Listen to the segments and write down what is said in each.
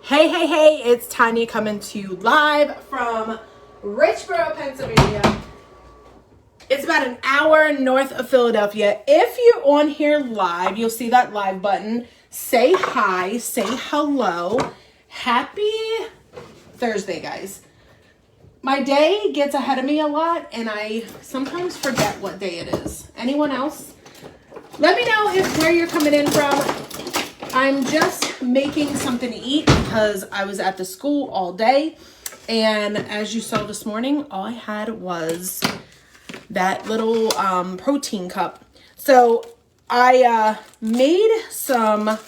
Hey, it's Tanya coming to you live from Richboro, Pennsylvania. It's about an hour north of Philadelphia. If you're on here live, you'll see that live button. Say hi, say hello. Happy Thursday, guys. My day gets ahead of me a lot, and I sometimes forget what day it is. Anyone else? Let me know where you're coming in from. I'm just making something to eat because I was at the school all day. And as you saw this morning, all I had was that little protein cup. So I made some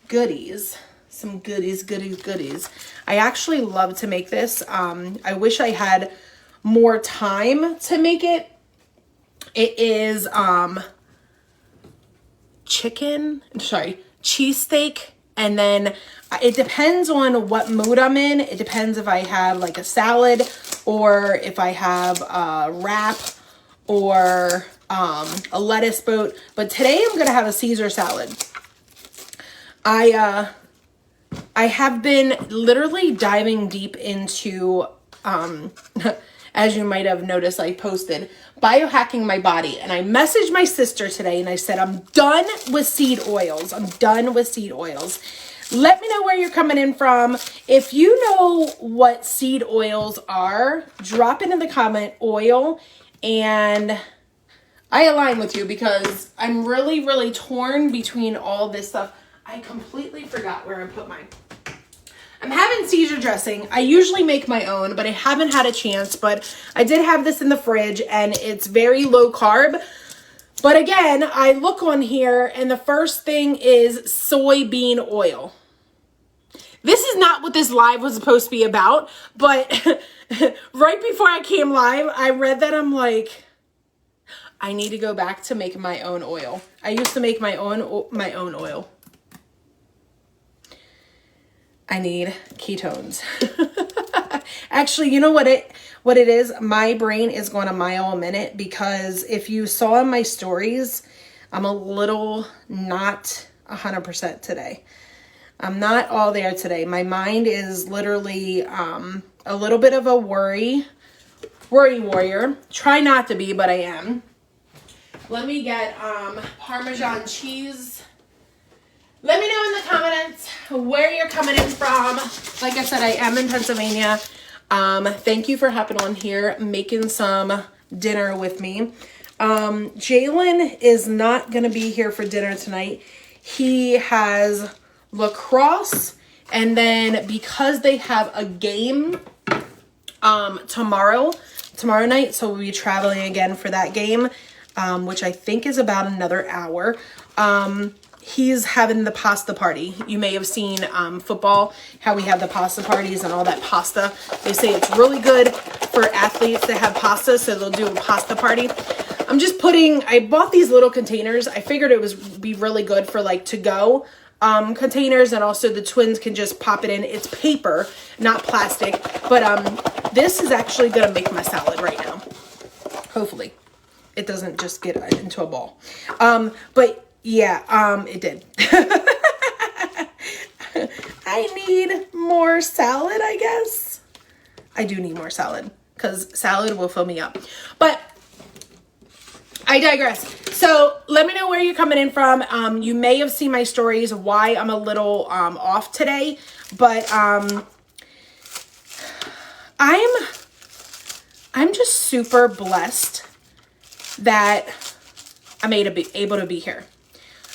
goodies. Some goodies. I actually love to make this. I wish I had more time to make it. It is cheesesteak, and then it depends on what mood I'm in. It depends if I have like a salad or if I have a wrap or a lettuce boat. But today I'm gonna have a Caesar salad. I have been literally diving deep into as you might have noticed, I posted biohacking my body, and I messaged my sister today and I said, I'm done with seed oils. Let me know where you're coming in from. If you know what seed oils are, drop it in the comment oil, and I align with you because I'm really torn between all this stuff. I completely forgot where I put mine. I'm having Caesar dressing. I usually make my own, but I haven't had a chance. But I did have this in the fridge, and it's very low carb. But again, I look on here, and the first thing is soybean oil. This is not what this live was supposed to be about, but right before I came live, I read that. I'm like, I need to go back to making my own oil. I used to make my own oil. I need ketones. Actually, you know what it is? My brain is going a mile a minute because if you saw in my stories, I'm a little not 100% today. I'm not all there today. My mind is literally a little bit of a worry warrior. Try not to be, but I am. Let me get Parmesan cheese. Let me know in the comments where you're coming in from. Like I said, I am in Pennsylvania. Thank you for hopping on here, making some dinner with me. Jalen is not going to be here for dinner tonight. He has lacrosse, and then because they have a game tomorrow night, so we'll be traveling again for that game, which I think is about another hour. He's having the pasta party. You may have seen football, how we have the pasta parties and all that pasta. They say it's really good for athletes to have pasta, so they'll do a pasta party. I bought these little containers. I figured it would be really good for like to-go containers, and also the twins can just pop it in. It's paper, not plastic, but this is actually going to make my salad right now. Hopefully. It doesn't just get into a ball. But yeah, it did. I need more salad, I guess. I do need more salad because salad will fill me up. But I digress. So let me know where you're coming in from. You may have seen my stories why I'm a little off today, but I'm just super blessed that I'm able to be here.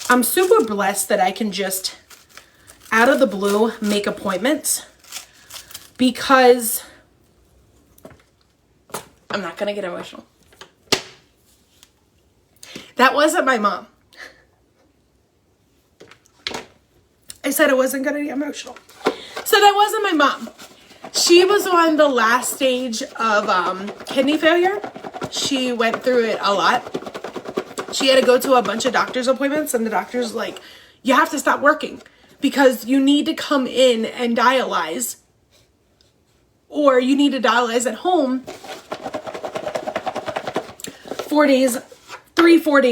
I'm super blessed that I can just, out of the blue, make appointments because I'm not going to get emotional. That wasn't my mom. I said I wasn't going to get emotional. So that wasn't my mom. She was on the last stage of kidney failure. She went through it a lot. She had to go to a bunch of doctor's appointments, and the doctor's like, you have to stop working because you need to come in and dialyze, or you need to dialyze at home 4 days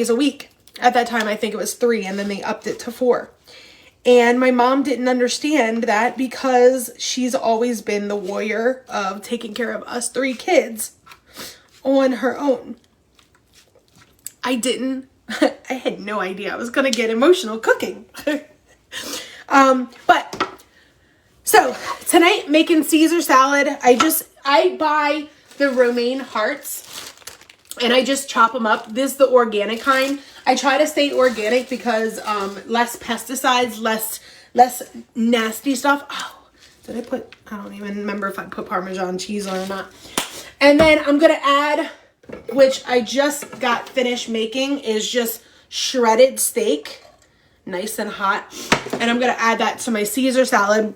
a week. At that time, I think it was 3, and then they upped it to 4. And my mom didn't understand that because she's always been the warrior of taking care of us 3 kids on her own. I had no idea I was going to get emotional cooking. But so tonight, making Caesar salad. I buy the romaine hearts and I just chop them up. This is the organic kind. I try to stay organic because less pesticides, less nasty stuff. Oh, did I don't even remember if I put Parmesan cheese on or not. And then I'm going to add, which I just got finished making, is just shredded steak. Nice and hot. And I'm going to add that to my Caesar salad.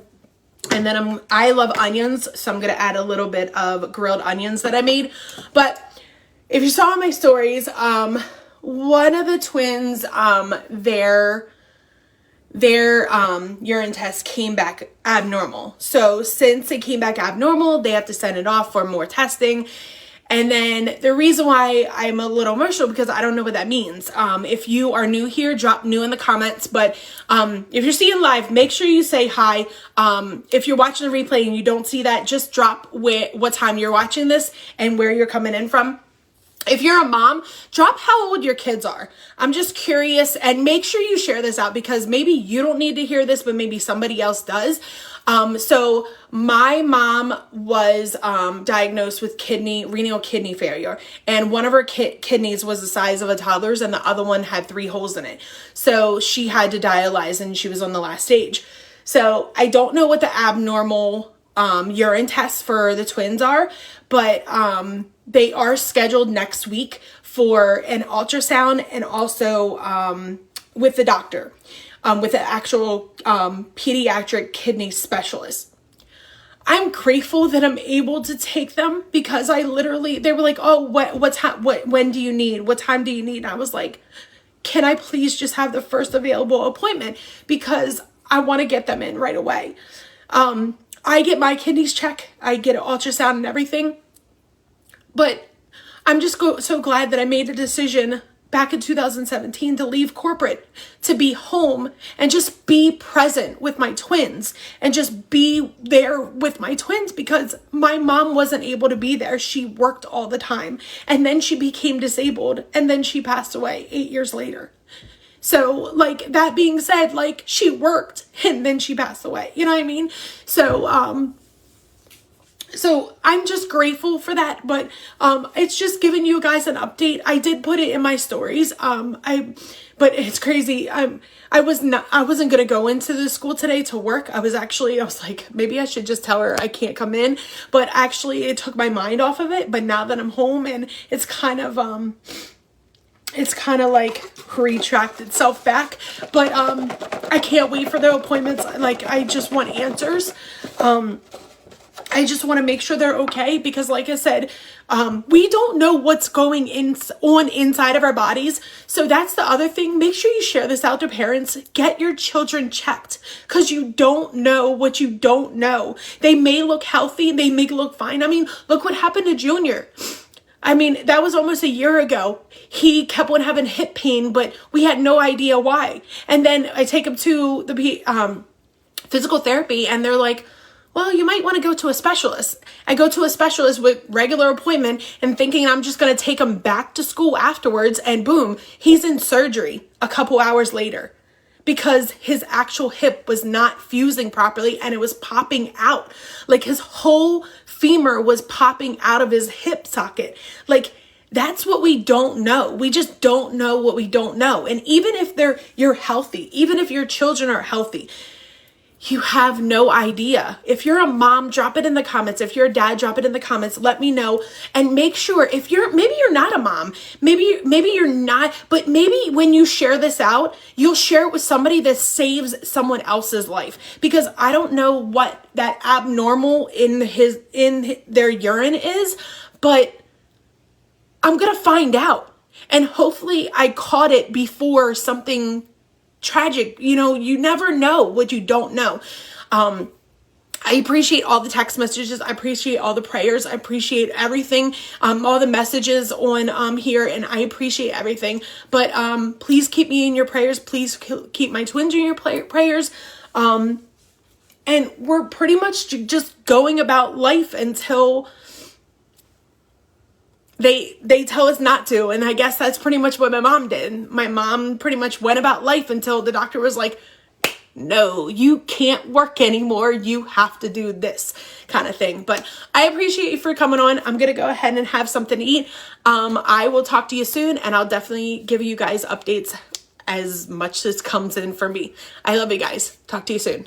And then I love onions, so I'm going to add a little bit of grilled onions that I made. But if you saw my stories, one of the twins, their urine test came back abnormal. So since it came back abnormal, they have to send it off for more testing. And then the reason why I'm a little emotional, because I don't know what that means. If you are new here, drop new in the comments. But if you're seeing live, make sure you say hi. If you're watching the replay and you don't see that, just drop what time you're watching this and where you're coming in from. If you're a mom, drop how old your kids are. I'm just curious, and make sure you share this out because maybe you don't need to hear this, but maybe somebody else does. So my mom was diagnosed with renal kidney failure, and one of her kidneys was the size of a toddler's and the other one had 3 holes in it. So she had to dialyze and she was on the last stage. So I don't know what the abnormal urine tests for the twins are, but they are scheduled next week for an ultrasound and also with the doctor, with an actual pediatric kidney specialist. I'm grateful that I'm able to take them because they were like, oh, when do you need? What time do you need? And I was like, can I please just have the first available appointment? Because I want to get them in right away. I get my kidneys checked. I get an ultrasound and everything. But I'm just so glad that I made a decision back in 2017 to leave corporate, to be home and just be present with my twins and just be there with my twins because my mom wasn't able to be there. She worked all the time and then she became disabled and then she passed away 8 years later. So like that being said, like she worked and then she passed away. You know what I mean? So I'm just grateful for that, but it's just giving you guys an update. I did put it in my stories. But it's crazy. I wasn't gonna go into the school today to work. I was like, maybe I should just tell her I can't come in. But actually, it took my mind off of it. But now that I'm home and it's kind of like retracted itself back. But I can't wait for the appointments. Like I just want answers. I just want to make sure they're okay because like I said, we don't know what's going on inside of our bodies. So that's the other thing. Make sure you share this out to parents. Get your children checked because you don't know what you don't know. They may look healthy. They may look fine. I mean, look what happened to Junior. I mean, that was almost a year ago. He kept on having hip pain, but we had no idea why. And then I take him to the physical therapy and they're like, well, you might want to go to a specialist. I go to a specialist with regular appointment and thinking I'm just going to take him back to school afterwards. And boom, he's in surgery a couple hours later because his actual hip was not fusing properly and it was popping out. Like his whole femur was popping out of his hip socket. Like that's what we don't know. We just don't know what we don't know. And even if you're healthy, even if your children are healthy, you have no idea. If you're a mom, drop it in the comments. If you're a dad, drop it in the comments. Let me know. And make sure maybe you're not a mom, maybe you're not, but maybe when you share this out, you'll share it with somebody that saves someone else's life. Because I don't know what that abnormal in their urine is, but I'm going to find out. And hopefully I caught it before something tragic. You know, you never know what you don't know. I I appreciate all the text messages. I appreciate all the prayers. I appreciate everything, all the messages on here, and I appreciate everything. But please keep me in your prayers. Please keep my twins in your prayers. And we're pretty much just going about life until they tell us not to. And I guess that's pretty much what my mom did. My mom pretty much went about life until the doctor was like, no, you can't work anymore. You have to do this kind of thing. But I appreciate you for coming on. I'm going to go ahead and have something to eat. I will talk to you soon, and I'll definitely give you guys updates as much as comes in for me. I love you guys. Talk to you soon.